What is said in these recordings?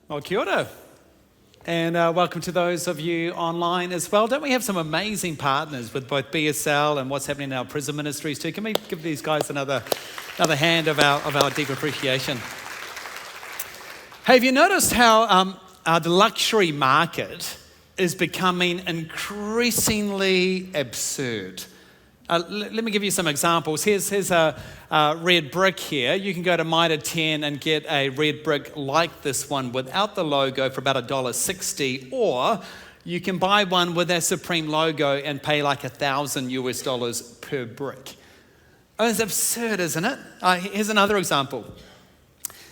Well, kia ora. And welcome to those of you online as well. Don't we have some amazing partners with both BSL and what's happening in our prison ministries too? Can we give these guys another hand of our deep appreciation? Hey, have you noticed how the luxury market is becoming increasingly absurd? Let me give you some examples. Here's a red brick here. You can go to Mitre 10 and get a red brick like this one without the logo for about $1.60, or you can buy one with their Supreme logo and pay like $1,000 per brick. Oh, it's absurd, isn't it? Here's another example.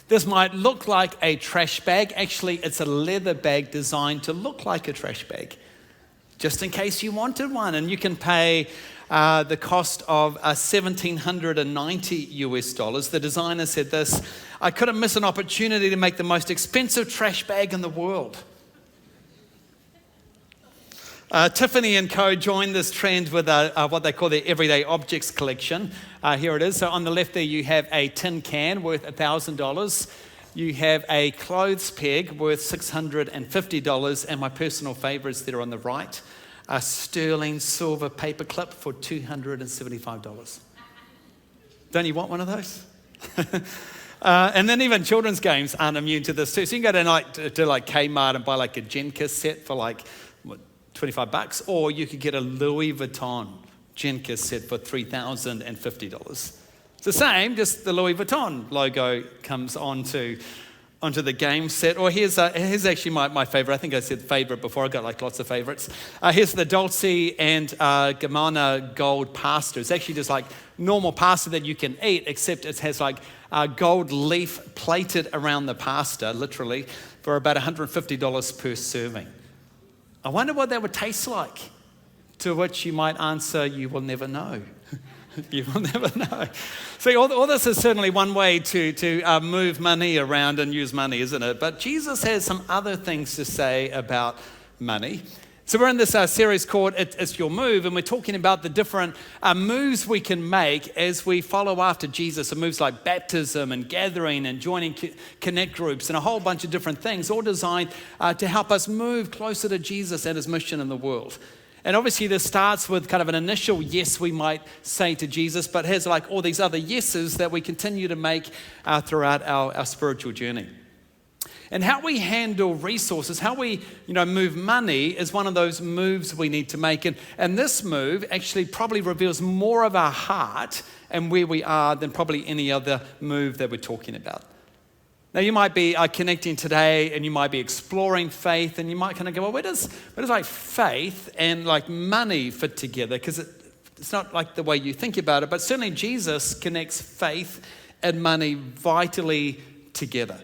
This might look like a trash bag. Actually, it's a leather bag designed to look like a trash bag, just in case you wanted one. And you can pay the cost of $1,790. The designer said this: "I couldn't miss an opportunity to make the most expensive trash bag in the world." Tiffany & Co. joined this trend with what they call their everyday objects collection. Here it is. So on the left there you have a tin can worth $1,000. You have a clothes peg worth $650. And my personal favourites there on the right, a sterling silver paper clip for $275. Don't you want one of those? And then even children's games aren't immune to this too. So you can go to Kmart and buy like a Jenka set for like $25, or you could get a Louis Vuitton Jenka set for $3,050. It's the same, just the Louis Vuitton logo comes onto the game set. Or here's actually my favorite. I think I said favorite before. I got like lots of favorites. Here's the Dolce and Gabbana gold pasta. It's actually just like normal pasta that you can eat, except it has like gold leaf plated around the pasta, literally, for about $150 per serving. I wonder what that would taste like. To which you might answer, you will never know. You will never know. See, all this is certainly one way to move money around and use money, isn't it? But Jesus has some other things to say about money. So we're in this series called It's Your Move, and we're talking about the different moves we can make as we follow after Jesus. So moves like baptism and gathering and joining connect groups and a whole bunch of different things, all designed to help us move closer to Jesus and his mission in the world. And obviously this starts with kind of an initial yes we might say to Jesus, but has like all these other yeses that we continue to make throughout our spiritual journey. And how we handle resources, how we move money is one of those moves we need to make. And this move actually probably reveals more of our heart and where we are than probably any other move that we're talking about. Now you might be connecting today and you might be exploring faith, and you might kind of go, well, where does like faith and like money fit together? Because it's not like the way you think about it, but certainly Jesus connects faith and money vitally together.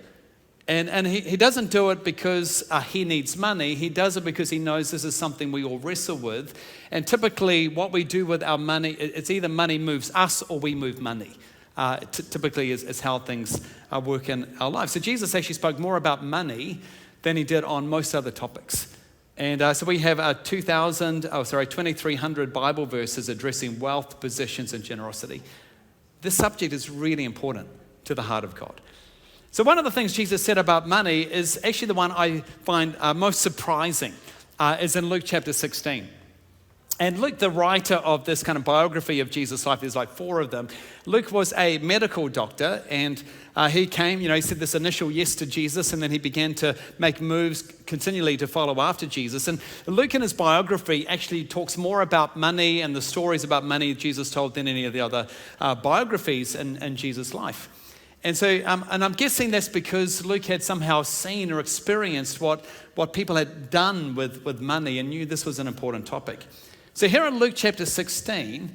And he doesn't do it because he needs money. He does it because he knows this is something we all wrestle with. And typically what we do with our money, it's either money moves us or we move money. Typically is how things work in our lives. So Jesus actually spoke more about money than he did on most other topics. And so we have 2,300 Bible verses addressing wealth, possessions, and generosity. This subject is really important to the heart of God. So one of the things Jesus said about money is actually the one I find most surprising, is in Luke chapter 16. And Luke, the writer of this kind of biography of Jesus' life, there's like 4 of them. Luke was a medical doctor, and he came, he said this initial yes to Jesus, and then he began to make moves continually to follow after Jesus. And Luke in his biography actually talks more about money and the stories about money Jesus told than any of the other biographies in Jesus' life. And so, and I'm guessing that's because Luke had somehow seen or experienced what people had done with money and knew this was an important topic. So here in Luke chapter 16,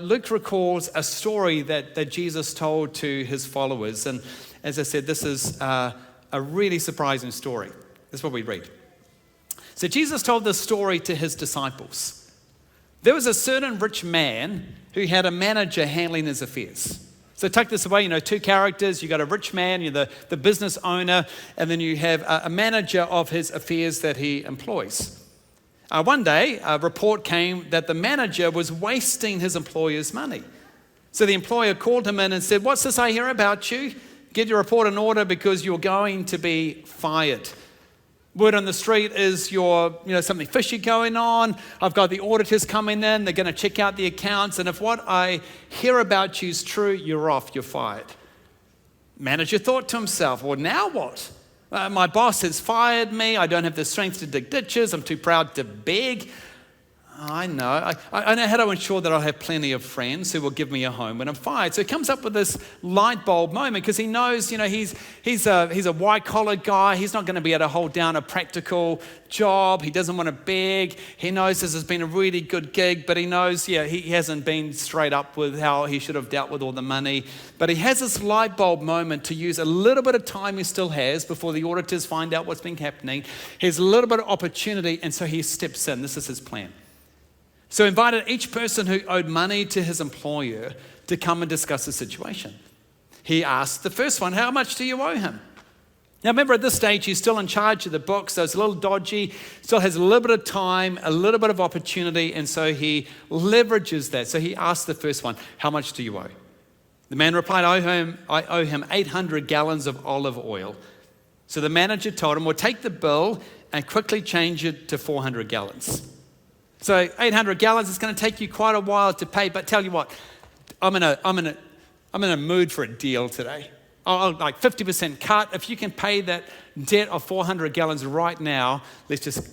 Luke recalls a story that Jesus told to his followers. And as I said, this is a really surprising story. This is what we read. So Jesus told this story to his disciples. There was a certain rich man who had a manager handling his affairs. So take this away, 2 characters. You've got a rich man, you're the business owner, and then you have a manager of his affairs that he employs. One day, a report came that the manager was wasting his employer's money. So the employer called him in and said, "What's this I hear about you? Get your report in order because you're going to be fired. Word on the street is something fishy going on. I've got the auditors coming in. They're going to check out the accounts. And if what I hear about you is true, you're off. You're fired. Manager thought to himself, well, now what? My boss has fired me. I don't have the strength to dig ditches. I'm too proud to beg. I know. I know how to ensure that I'll have plenty of friends who will give me a home when I'm fired. So he comes up with this light bulb moment because he knows, he's a white-collar guy. He's not going to be able to hold down a practical job. He doesn't want to beg. He knows this has been a really good gig, but he knows, he hasn't been straight up with how he should have dealt with all the money. But he has this light bulb moment to use a little bit of time he still has before the auditors find out what's been happening. He has a little bit of opportunity, and so he steps in. This is his plan. So he invited each person who owed money to his employer to come and discuss the situation. He asked the first one, how much do you owe him? Now remember, at this stage, he's still in charge of the book, so it's a little dodgy, still has a little bit of time, a little bit of opportunity, and so he leverages that. So he asked the first one, how much do you owe? The man replied, I owe him 800 gallons of olive oil. So the manager told him, well, take the bill and quickly change it to 400 gallons. So 800 gallons is going to take you quite a while to pay, but tell you what, I'm in a mood for a deal today. I'll like 50% cut. If you can pay that debt of 400 gallons right now, let's just,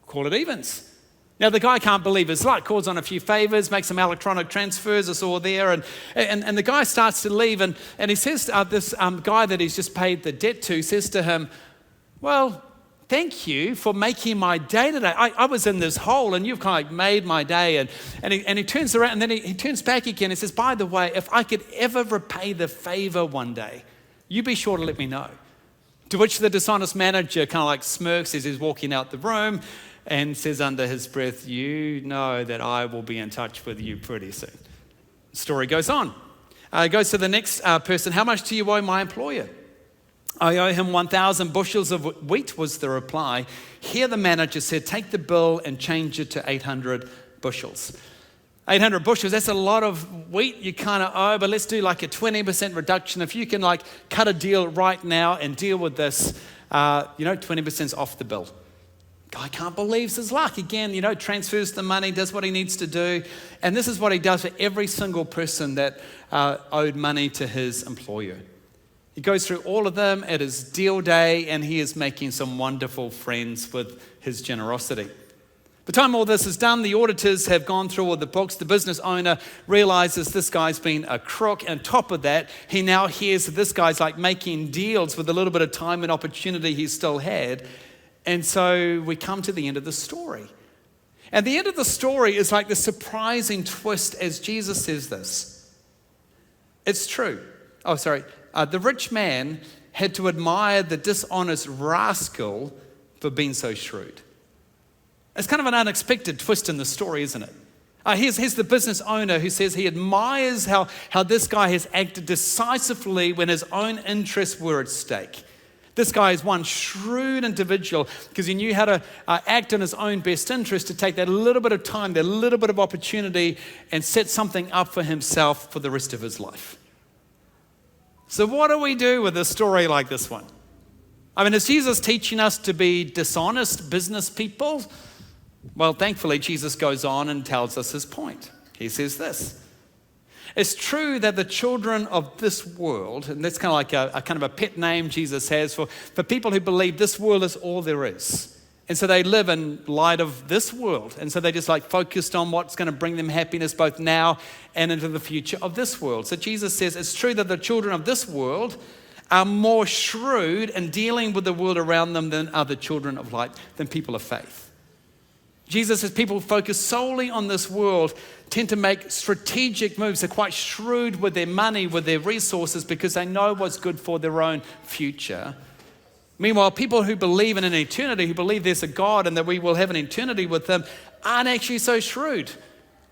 call it evens. Now the guy can't believe his luck, calls on a few favors, makes some electronic transfers, it's all there, and the guy starts to leave, and he says, this guy that he's just paid the debt to says to him, well, thank you for making my day today. I was in this hole and you've kind of made my day. And he turns around and then he turns back again and says, by the way, if I could ever repay the favor one day, you be sure to let me know. To which the dishonest manager kind of like smirks as he's walking out the room and says under his breath, you know that I will be in touch with you pretty soon. The story goes on. It goes to the next person. How much do you owe my employer? I owe him 1,000 bushels of wheat, was the reply. Here the manager said, take the bill and change it to 800 bushels. 800 bushels, that's a lot of wheat you kind of owe, but let's do like a 20% reduction. If you can like cut a deal right now and deal with this, 20% is off the bill. Guy can't believe his luck. Again, transfers the money, does what he needs to do. And this is what he does for every single person that owed money to his employer. He goes through all of them at his deal day, and he is making some wonderful friends with his generosity. By the time all this is done, the auditors have gone through all the books. The business owner realizes this guy's been a crook. And on top of that, he now hears that this guy's like making deals with a little bit of time and opportunity he still had. And so we come to the end of the story. And the end of the story is like the surprising twist as Jesus says this. It's true. The rich man had to admire the dishonest rascal for being so shrewd. It's kind of an unexpected twist in the story, isn't it? Here's the business owner who says he admires how this guy has acted decisively when his own interests were at stake. This guy is one shrewd individual because he knew how to act in his own best interest to take that little bit of time, that little bit of opportunity, and set something up for himself for the rest of his life. So what do we do with a story like this one? Is Jesus teaching us to be dishonest business people? Well, thankfully, Jesus goes on and tells us his point. He says this. It's true that the children of this world, and that's kind of like a kind of a pet name Jesus has for people who believe this world is all there is. And so they live in light of this world. And so they just like focused on what's going to bring them happiness both now and into the future of this world. So Jesus says it's true that the children of this world are more shrewd in dealing with the world around them than other children of light, than people of faith. Jesus says people focus solely on this world tend to make strategic moves. They're quite shrewd with their money, with their resources, because they know what's good for their own future. Meanwhile, people who believe in an eternity, who believe there's a God and that we will have an eternity with him, aren't actually so shrewd,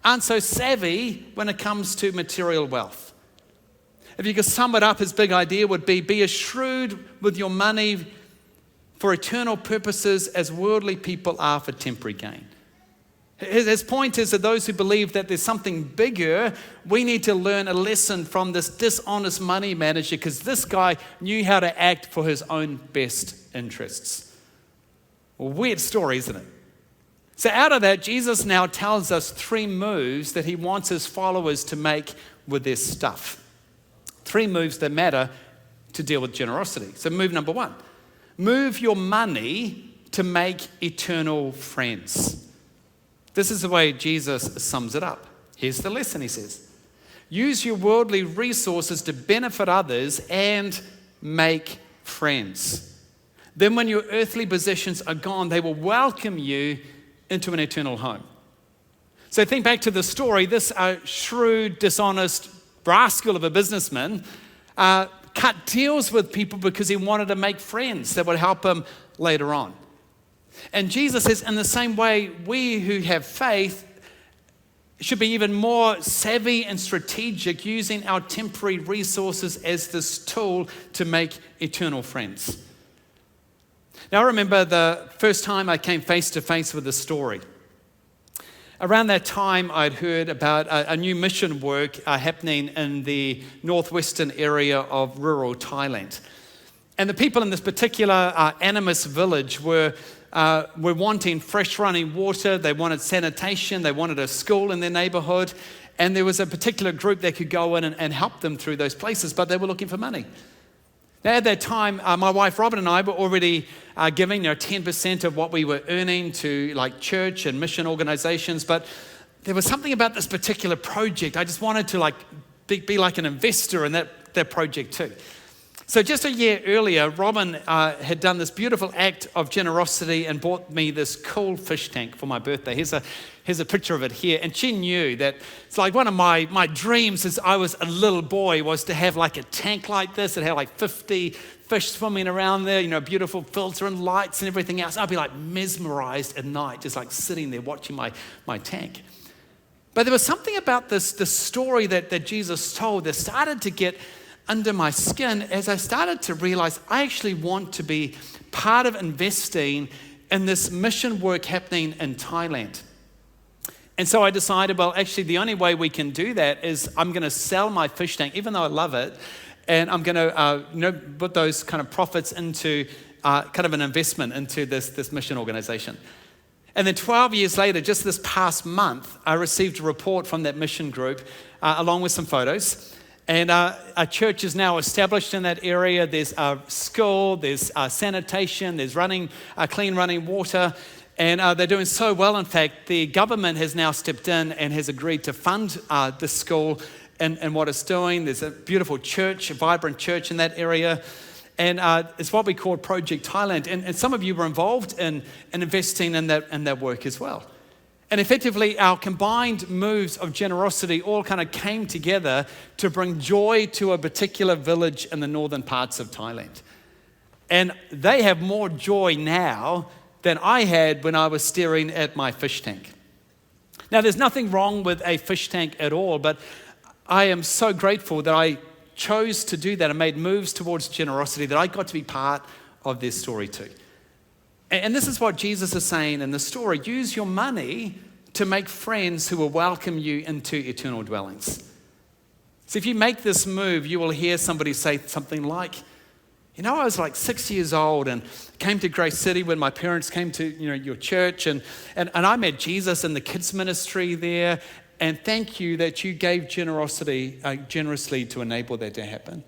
aren't so savvy when it comes to material wealth. If you could sum it up, his big idea would be as shrewd with your money for eternal purposes as worldly people are for temporary gain. His point is that those who believe that there's something bigger, we need to learn a lesson from this dishonest money manager because this guy knew how to act for his own best interests. Well, weird story, isn't it? So out of that, Jesus now tells us 3 moves that he wants his followers to make with their stuff. 3 moves that matter to deal with generosity. So move number 1, move your money to make eternal friends. This is the way Jesus sums it up. Here's the lesson, he says. Use your worldly resources to benefit others and make friends. Then when your earthly possessions are gone, they will welcome you into an eternal home. So think back to the story. This shrewd, dishonest rascal of a businessman cut deals with people because he wanted to make friends that would help him later on. And Jesus says, in the same way, we who have faith should be even more savvy and strategic, using our temporary resources as this tool to make eternal friends. Now, I remember the first time I came face to face with this story. Around that time, I'd heard about a new mission work happening in the northwestern area of rural Thailand. And the people in this particular Animus village were wanting fresh running water, they wanted sanitation, they wanted a school in their neighborhood, and there was a particular group that could go in and help them through those places, but they were looking for money. Now at that time, my wife Robin and I were already giving 10% of what we were earning to like church and mission organizations, but there was something about this particular project. I just wanted to be like an investor in that project too. So just a year earlier, Robin had done this beautiful act of generosity and bought me this cool fish tank for my birthday. Here's a picture of it here. And she knew that it's like one of my dreams since I was a little boy was to have like a tank like this. It had like 50 fish swimming around there, beautiful filter and lights and everything else. I'd be like mesmerized at night, just like sitting there watching my tank. But there was something about this story that Jesus told that started to get under my skin as I started to realize I actually want to be part of investing in this mission work happening in Thailand. And so I decided, well, actually the only way we can do that is I'm going to sell my fish tank, even though I love it, and I'm going to put those kind of profits into kind of an investment into this mission organization. And then 12 years later, just this past month, I received a report from that mission group along with some photos. And a church is now established in that area. There's a school, there's sanitation, there's clean running water. And they're doing so well. In fact, the government has now stepped in and has agreed to fund the school and what it's doing. There's a beautiful church, a vibrant church in that area. And it's what we call Project Thailand. And some of you were involved in investing in that work as well. And effectively, our combined moves of generosity all kind of came together to bring joy to a particular village in the northern parts of Thailand. And they have more joy now than I had when I was staring at my fish tank. Now, there's nothing wrong with a fish tank at all, but I am so grateful that I chose to do that and made moves towards generosity that I got to be part of their story too. And this is what Jesus is saying in the story. Use your money to make friends who will welcome you into eternal dwellings. So if you make this move, you will hear somebody say something like, I was like 6 years old and came to Grace City when my parents came to your church and I met Jesus in the kids ministry there, and thank you that you gave generously to enable that to happen.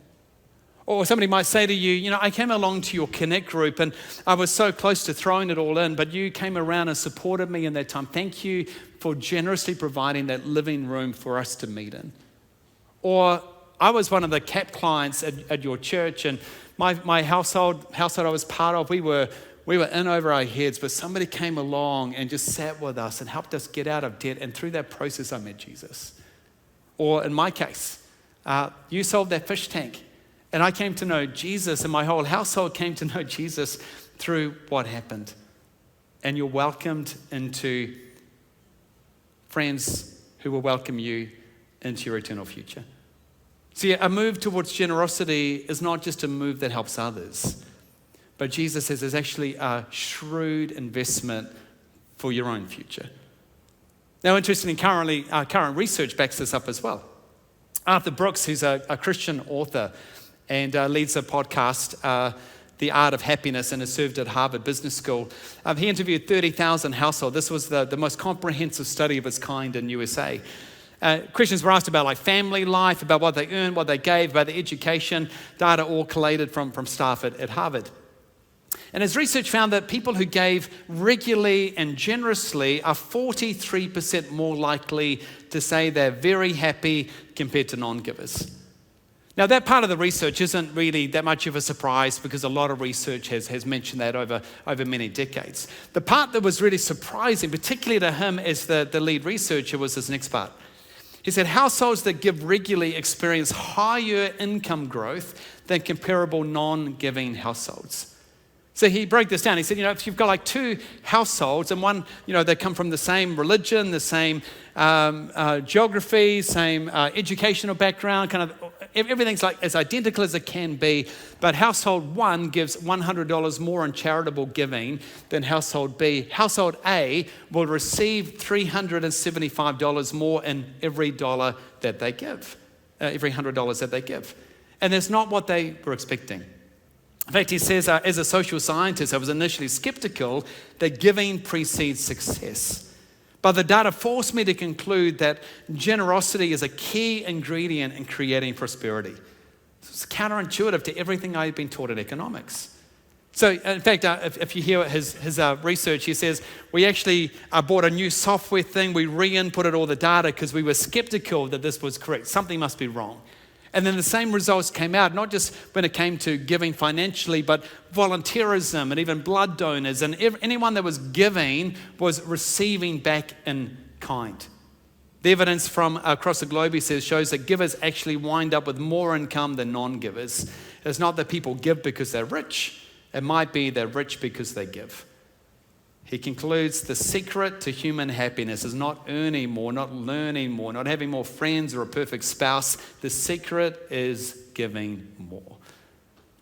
Or somebody might say to you, I came along to your Connect group and I was so close to throwing it all in, but you came around and supported me in that time. Thank you for generously providing that living room for us to meet in. Or I was one of the CAP clients at your church, and my household I was part of, we were in over our heads, but somebody came along and just sat with us and helped us get out of debt, and through that process I met Jesus. Or in my case, you sold that fish tank, and I came to know Jesus, and my whole household came to know Jesus through what happened. And you're welcomed into friends who will welcome you into your eternal future. See, a move towards generosity is not just a move that helps others, but Jesus says it's actually a shrewd investment for your own future. Now, interestingly, current research backs this up as well. Arthur Brooks, who's a Christian author and leads a podcast, The Art of Happiness, and has served at Harvard Business School. He interviewed 30,000 households. This was the most comprehensive study of its kind in USA. Christians were asked about like family life, about what they earned, what they gave, about their education, data all collated from staff at Harvard. And his research found that people who gave regularly and generously are 43% more likely to say they're very happy compared to non-givers. Now, that part of the research isn't really that much of a surprise because a lot of research has mentioned that over many decades. The part that was really surprising, particularly to him as the lead researcher, was this next part. He said households that give regularly experience higher income growth than comparable non-giving households. So he broke this down. He said, if you've got like two households and one, they come from the same religion, the same geography, same educational background, kind of everything's like as identical as it can be, but household one gives $100 more in charitable giving than household B. Household A will receive $375 more in every dollar that they give, every $100 that they give. And that's not what they were expecting. In fact, he says, as a social scientist, I was initially skeptical that giving precedes success. But the data forced me to conclude that generosity is a key ingredient in creating prosperity. It's counterintuitive to everything I had been taught in economics. So, in fact, if you hear his research, he says, we actually bought a new software thing. We re-inputted all the data because we were skeptical that this was correct. Something must be wrong. And then the same results came out, not just when it came to giving financially, but volunteerism and even blood donors. And anyone that was giving was receiving back in kind. The evidence from across the globe, he says, shows that givers actually wind up with more income than non-givers. It's not that people give because they're rich. It might be they're rich because they give. He concludes the secret to human happiness is not earning more, not learning more, not having more friends or a perfect spouse. The secret is giving more.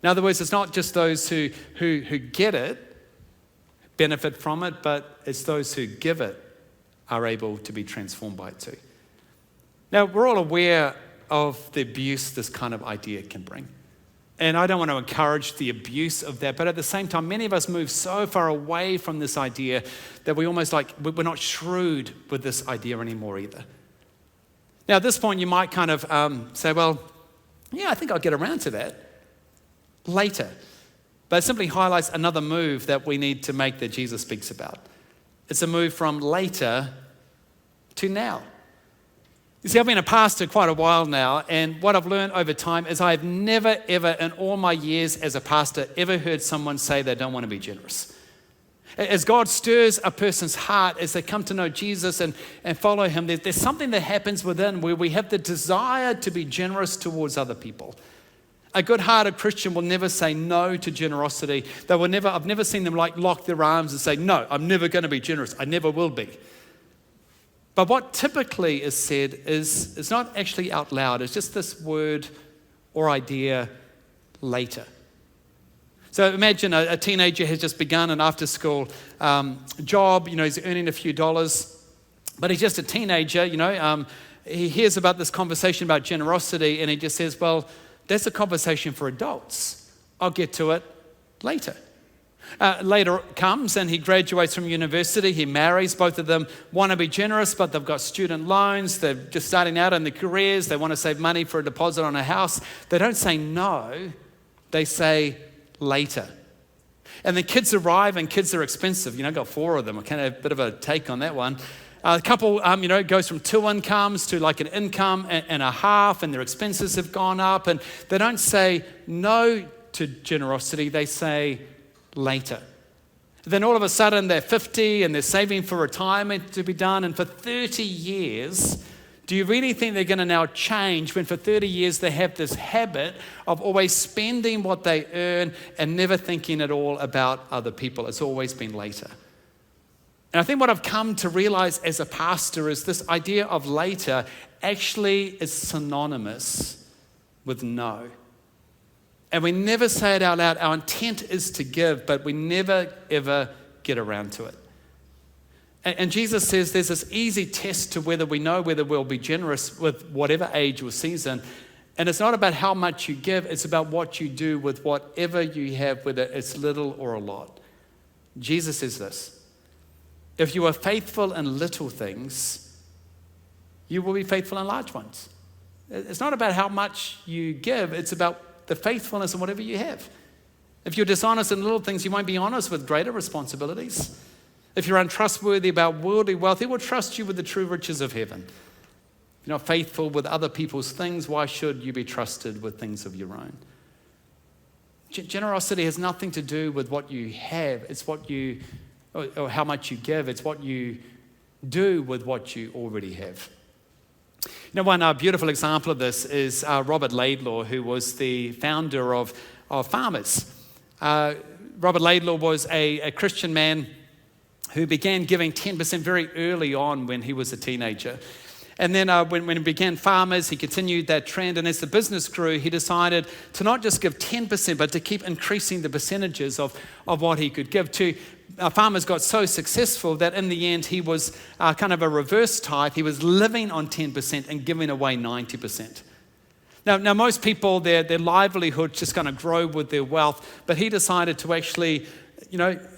In other words, it's not just those who get it, benefit from it, but it's those who give it are able to be transformed by it too. Now, we're all aware of the abuse this kind of idea can bring. And I don't want to encourage the abuse of that, but at the same time, many of us move so far away from this idea that we almost we're not shrewd with this idea anymore either. Now, at this point, you might kind of say, well, yeah, I think I'll get around to that later. But it simply highlights another move that we need to make that Jesus speaks about. It's a move from later to now. You see, I've been a pastor quite a while now, and what I've learned over time is I've never, ever, in all my years as a pastor, ever heard someone say they don't want to be generous. As God stirs a person's heart as they come to know Jesus and follow him, there's something that happens within where we have the desire to be generous towards other people. A good-hearted Christian will never say no to generosity. I've never seen them lock their arms and say, no, I'm never going to be generous. I never will be. But what typically is said is it's not actually out loud. It's just this word or idea later. So imagine a teenager has just begun an after-school job. He's earning a few dollars, but he's just a teenager. He hears about this conversation about generosity, and he just says, well, that's a conversation for adults. I'll get to it later. Later comes and he graduates from university, he marries, both of them want to be generous, but they've got student loans, they're just starting out in their careers, they want to save money for a deposit on a house. They don't say no, they say later. And the kids arrive, and kids are expensive. I've got 4 of them, I kind of have a bit of a take on that one. A couple, goes from 2 incomes to like an income and a half, and their expenses have gone up, and they don't say no to generosity, they say later. Then all of a sudden they're 50 and they're saving for retirement to be done, and for 30 years, do you really think they're going to now change when for 30 years they have this habit of always spending what they earn and never thinking at all about other people? It's always been later. And I think what I've come to realize as a pastor is this idea of later actually is synonymous with no. And we never say it out loud. Our intent is to give, but we never, ever get around to it. And Jesus says there's this easy test to whether we know whether we'll be generous with whatever age or season. And it's not about how much you give, it's about what you do with whatever you have, whether it's little or a lot. Jesus says this: if you are faithful in little things, you will be faithful in large ones. It's not about how much you give, it's about the faithfulness in whatever you have. If you're dishonest in little things, you won't be honest with greater responsibilities. If you're untrustworthy about worldly wealth, He will trust you with the true riches of heaven. If you're not faithful with other people's things, why should you be trusted with things of your own? Generosity has nothing to do with what you have. It's what you, or how much you give. It's what you do with what you already have. You know, one beautiful example of this is Robert Laidlaw, who was the founder of Farmers. Robert Laidlaw was a Christian man who began giving 10% very early on when he was a teenager. And then when he began Farmers, he continued that trend. And as the business grew, he decided to not just give 10%, but to keep increasing the percentages of what he could give to. Farmers got so successful that in the end, he was kind of a reverse type. He was living on 10% and giving away 90%. Now most people, their livelihood just going to grow with their wealth, but he decided to actually draw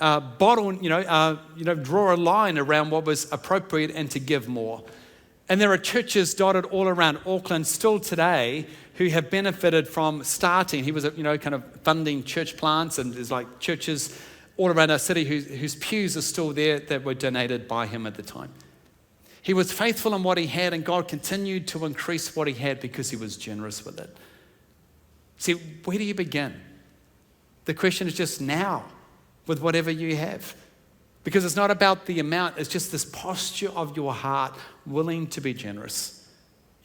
a line around what was appropriate and to give more. And there are churches dotted all around Auckland still today who have benefited from starting. He was, kind of funding church plants, and there's like churches all around our city whose pews are still there that were donated by him at the time. He was faithful in what he had, and God continued to increase what he had because he was generous with it. See, where do you begin? The question is just now, with whatever you have. Because it's not about the amount, it's just this posture of your heart willing to be generous.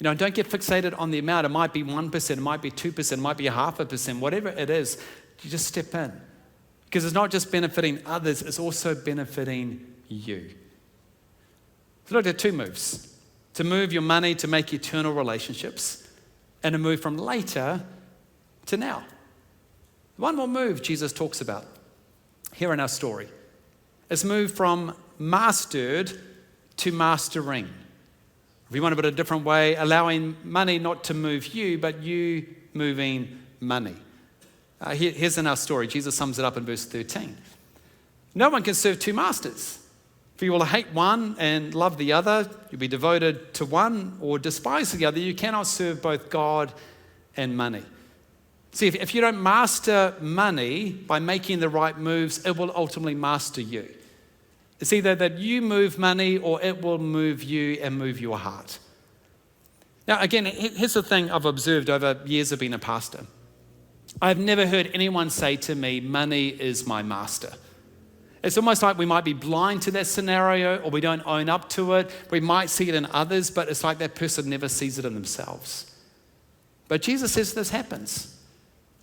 Don't get fixated on the amount. It might be 1%, it might be 2%, it might be 0.5%, whatever it is, you just step in. Because it's not just benefiting others, it's also benefiting you. So look at two moves. To move your money to make eternal relationships, and to move from later to now. One more move Jesus talks about here in our story. It's moved from mastered to mastering. If you want to put it a different way, allowing money not to move you, but you moving money. Here's in our story. Jesus sums it up in verse 13. No one can serve two masters. For you will hate one and love the other. You'll be devoted to one or despise the other. You cannot serve both God and money. See, if you don't master money by making the right moves, it will ultimately master you. It's either that you move money or it will move you and move your heart. Now, again, here's the thing I've observed over years of being a pastor. I've never heard anyone say to me, money is my master. It's almost like we might be blind to that scenario, or we don't own up to it. We might see it in others, but it's like that person never sees it in themselves. But Jesus says this happens.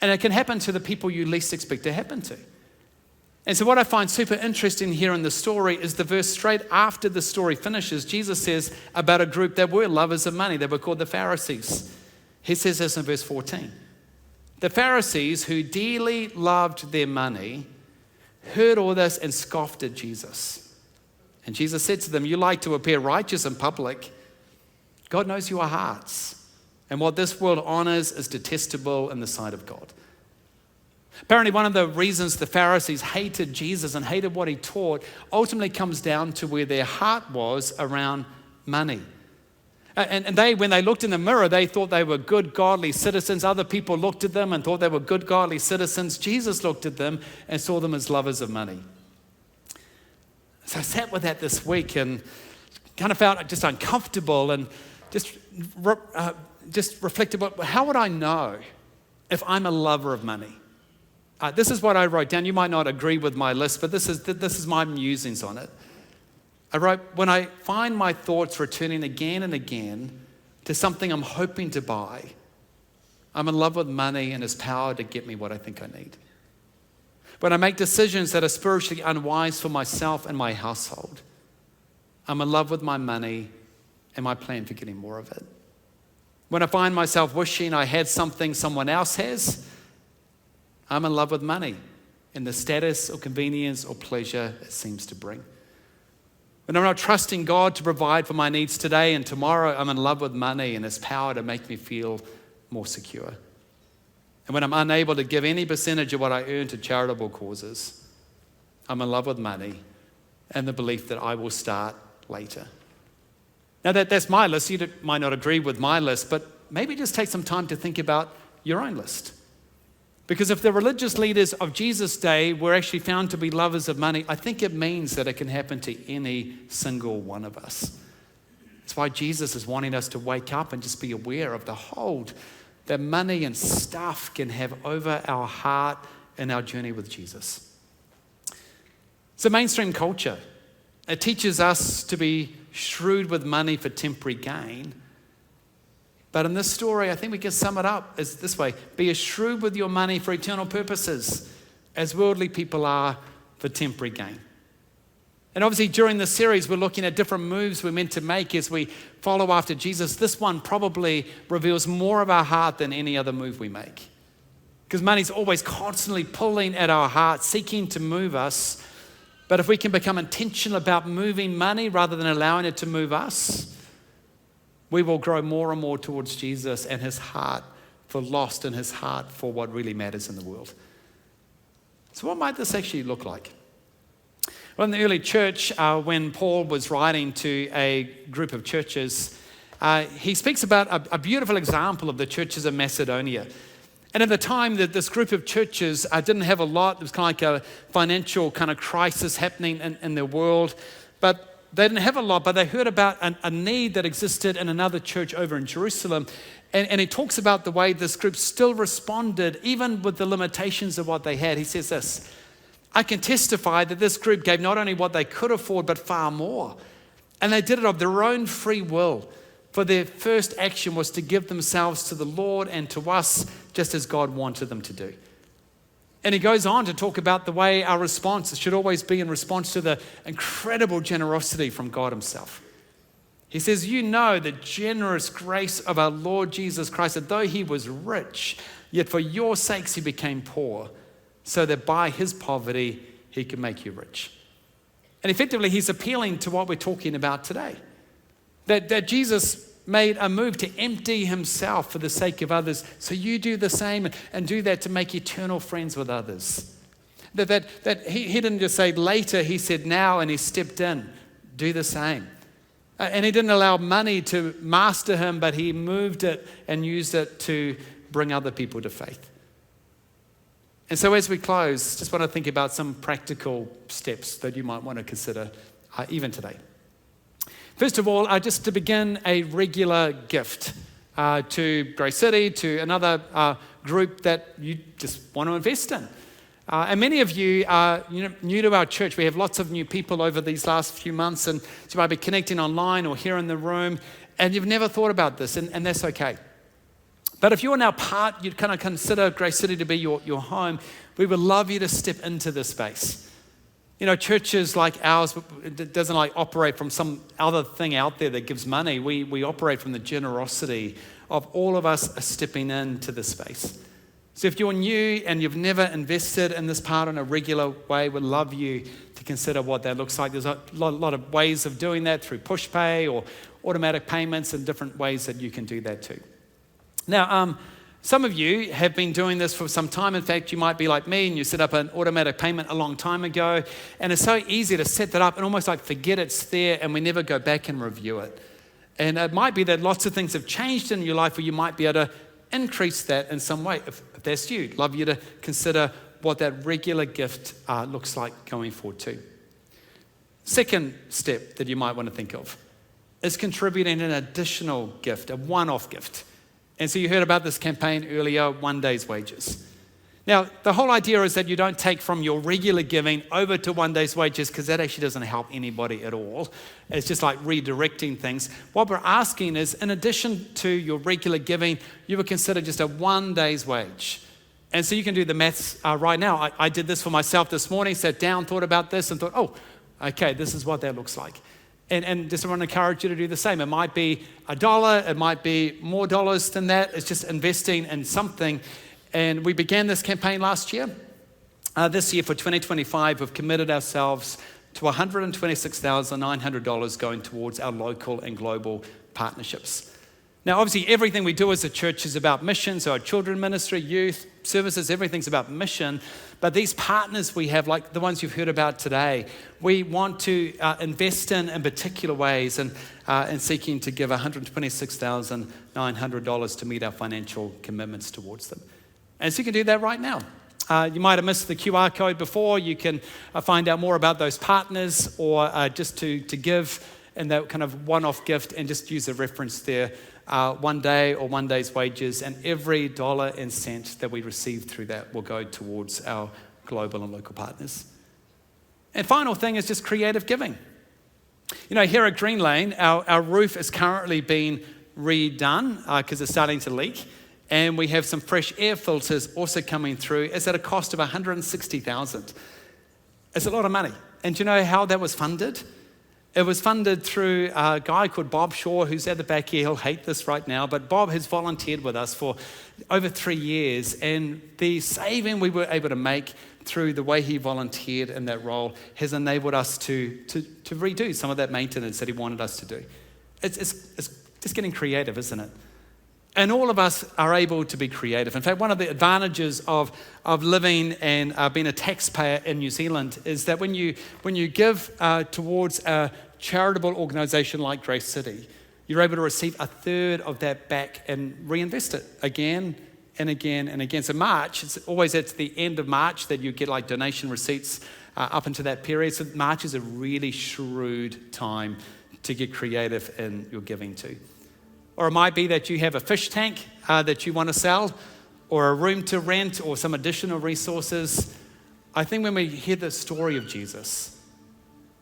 And it can happen to the people you least expect to happen to. And so what I find super interesting here in the story is the verse straight after the story finishes. Jesus says about a group that were lovers of money. They were called the Pharisees. He says this in verse 14. The Pharisees, who dearly loved their money, heard all this and scoffed at Jesus. And Jesus said to them, you like to appear righteous in public. God knows your hearts. And what this world honors is detestable in the sight of God. Apparently, one of the reasons the Pharisees hated Jesus and hated what he taught ultimately comes down to where their heart was around money. And they, when they looked in the mirror, they thought they were good, godly citizens. Other people looked at them and thought they were good, godly citizens. Jesus looked at them and saw them as lovers of money. So I sat with that this week and kind of felt just uncomfortable and just reflected, how would I know if I'm a lover of money? This is what I wrote down. You might not agree with my list, but this is my musings on it. I wrote, when I find my thoughts returning again and again to something I'm hoping to buy, I'm in love with money and its power to get me what I think I need. When I make decisions that are spiritually unwise for myself and my household, I'm in love with my money and my plan for getting more of it. When I find myself wishing I had something someone else has, I'm in love with money and the status or convenience or pleasure it seems to bring. When I'm not trusting God to provide for my needs today and tomorrow, I'm in love with money and its power to make me feel more secure. And when I'm unable to give any percentage of what I earn to charitable causes, I'm in love with money and the belief that I will start later. Now that's my list. You might not agree with my list, but maybe just take some time to think about your own list. Because if the religious leaders of Jesus' day were actually found to be lovers of money, I think it means that it can happen to any single one of us. That's why Jesus is wanting us to wake up and just be aware of the hold that money and stuff can have over our heart and our journey with Jesus. So mainstream culture, it teaches us to be shrewd with money for temporary gain. But in this story, I think we can sum it up as this way: be as shrewd with your money for eternal purposes as worldly people are for temporary gain. And obviously during this series, we're looking at different moves we're meant to make as we follow after Jesus. This one probably reveals more of our heart than any other move we make. Because money's always constantly pulling at our heart, seeking to move us. But if we can become intentional about moving money rather than allowing it to move us, we will grow more and more towards Jesus and his heart for lost and his heart for what really matters in the world. So what might this actually look like? Well, in the early church, when Paul was writing to a group of churches, he speaks about a beautiful example of the churches of Macedonia. And at the time that this group of churches didn't have a lot, there was kind of like a financial kind of crisis happening in their world, but they didn't have a lot, but they heard about a need that existed in another church over in Jerusalem. And he talks about the way this group still responded, even with the limitations of what they had. He says this: I can testify that this group gave not only what they could afford, but far more. And they did it of their own free will. For their first action was to give themselves to the Lord and to us, just as God wanted them to do. And he goes on to talk about the way our response should always be in response to the incredible generosity from God himself. He says, you know the generous grace of our Lord Jesus Christ, that though he was rich, yet for your sakes he became poor, so that by his poverty he could make you rich. And effectively, he's appealing to what we're talking about today. That Jesus made a move to empty himself for the sake of others. So you do the same and do that to make eternal friends with others. That he didn't just say later, he said now, and he stepped in. Do the same. And he didn't allow money to master him, but he moved it and used it to bring other people to faith. And so as we close, just want to think about some practical steps that you might want to consider even today. First of all, just to begin a regular gift to Grace City, to another group that you just want to invest in. And many of you are new to our church. We have lots of new people over these last few months, and so you might be connecting online or here in the room, and you've never thought about this, and that's okay. But if you're now you'd kind of consider Grace City to be your home, we would love you to step into this space. You know, churches like ours, it doesn't like operate from some other thing out there that gives money. We operate from the generosity of all of us stepping into this space. So if you're new and you've never invested in this part in a regular way, we'd love you to consider what that looks like. There's a lot of ways of doing that through push pay or automatic payments and different ways that you can do that too. Now, some of you have been doing this for some time. In fact, you might be like me and you set up an automatic payment a long time ago, and it's so easy to set that up and almost like forget it's there and we never go back and review it. And it might be that lots of things have changed in your life where you might be able to increase that in some way. If that's you, I'd love you to consider what that regular gift looks like going forward too. Second step that you might want to think of is contributing an additional gift, a one-off gift. And so you heard about this campaign earlier, 1 day's wages. Now, the whole idea is that you don't take from your regular giving over to 1 day's wages, because that actually doesn't help anybody at all. It's just like redirecting things. What we're asking is, in addition to your regular giving, you would consider just a 1 day's wage. And so you can do the maths right now. I did this for myself this morning, sat down, thought about this and thought, oh, okay, this is what that looks like. And just want to encourage you to do the same. It might be $1, it might be more dollars than that. It's just investing in something. And we began this campaign last year. This year for 2025, we've committed ourselves to $126,900 going towards our local and global partnerships. Now, obviously, everything we do as a church is about mission. So our children ministry, youth, services, everything's about mission. But these partners we have, like the ones you've heard about today, we want to invest in particular ways and seeking to give $126,900 to meet our financial commitments towards them. And so you can do that right now. You might have missed the QR code before. You can find out more about those partners or just to give in that kind of one-off gift and just use a reference there. 1 day or 1 day's wages, and every dollar and cent that we receive through that will go towards our global and local partners. And final thing is just creative giving. You know, here at Green Lane, our roof is currently being redone because it's starting to leak, and we have some fresh air filters also coming through. It's at a cost of $160,000. It's a lot of money. And do you know how that was funded? It was funded through a guy called Bob Shaw, who's at the back here. He'll hate this right now, but Bob has volunteered with us for over 3 years, and the saving we were able to make through the way he volunteered in that role has enabled us to redo some of that maintenance that he wanted us to do. It's just getting creative, isn't it? And all of us are able to be creative. In fact, one of the advantages of living and being a taxpayer in New Zealand is that when you give towards a charitable organisation like Grace City, you're able to receive a third of that back and reinvest it again and again and again. So March, it's always at the end of March that you get like donation receipts up into that period. So March is a really shrewd time to get creative in your giving to. Or it might be that you have a fish tank that you want to sell, or a room to rent, or some additional resources. I think when we hear the story of Jesus,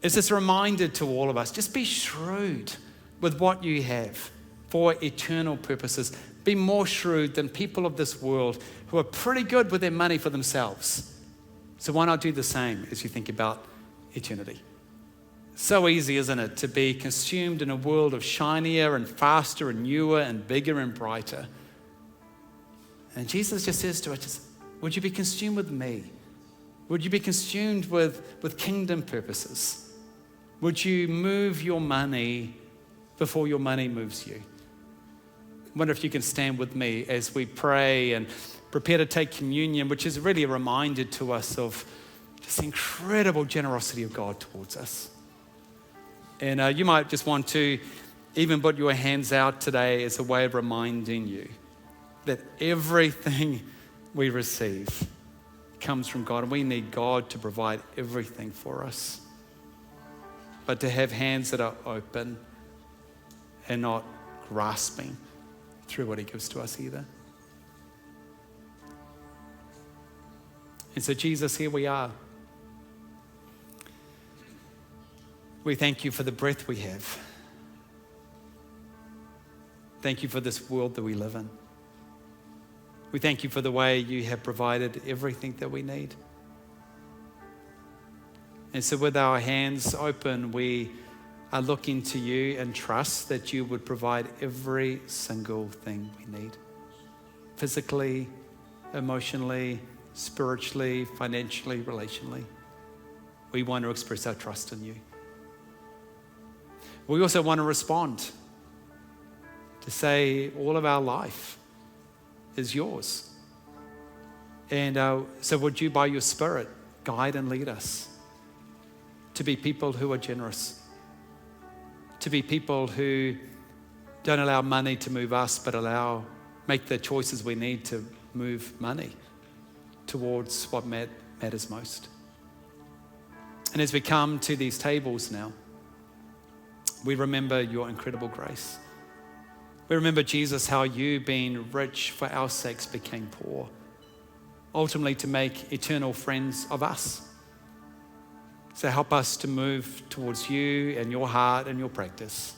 it's this reminder to all of us, just be shrewd with what you have for eternal purposes. Be more shrewd than people of this world who are pretty good with their money for themselves. So why not do the same as you think about eternity? So easy, isn't it, to be consumed in a world of shinier and faster and newer and bigger and brighter. And Jesus just says to us, would you be consumed with me? Would you be consumed with kingdom purposes? Would you move your money before your money moves you? I wonder if you can stand with me as we pray and prepare to take communion, which is really a reminder to us of just the incredible generosity of God towards us. And you might just want to even put your hands out today as a way of reminding you that everything we receive comes from God, and we need God to provide everything for us. But to have hands that are open and not grasping through what He gives to us either. And so Jesus, here we are. We thank you for the breath we have. Thank you for this world that we live in. We thank you for the way you have provided everything that we need. And so with our hands open, we are looking to you and trust that you would provide every single thing we need. Physically, emotionally, spiritually, financially, relationally. We want to express our trust in you. We also want to respond to say all of our life is yours. And so would you, by your Spirit, guide and lead us to be people who are generous, to be people who don't allow money to move us, but make the choices we need to move money towards what matters most. And as we come to these tables now, we remember your incredible grace. We remember, Jesus, how you, being rich for our sakes, became poor, ultimately to make eternal friends of us. So help us to move towards you and your heart and your practice,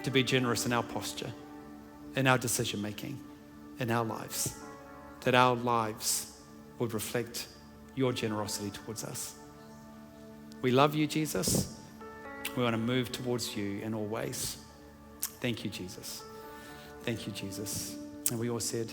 to be generous in our posture, in our decision-making, in our lives, that our lives would reflect your generosity towards us. We love you, Jesus. We want to move towards you in all ways. Thank you, Jesus. Thank you, Jesus. And we all said,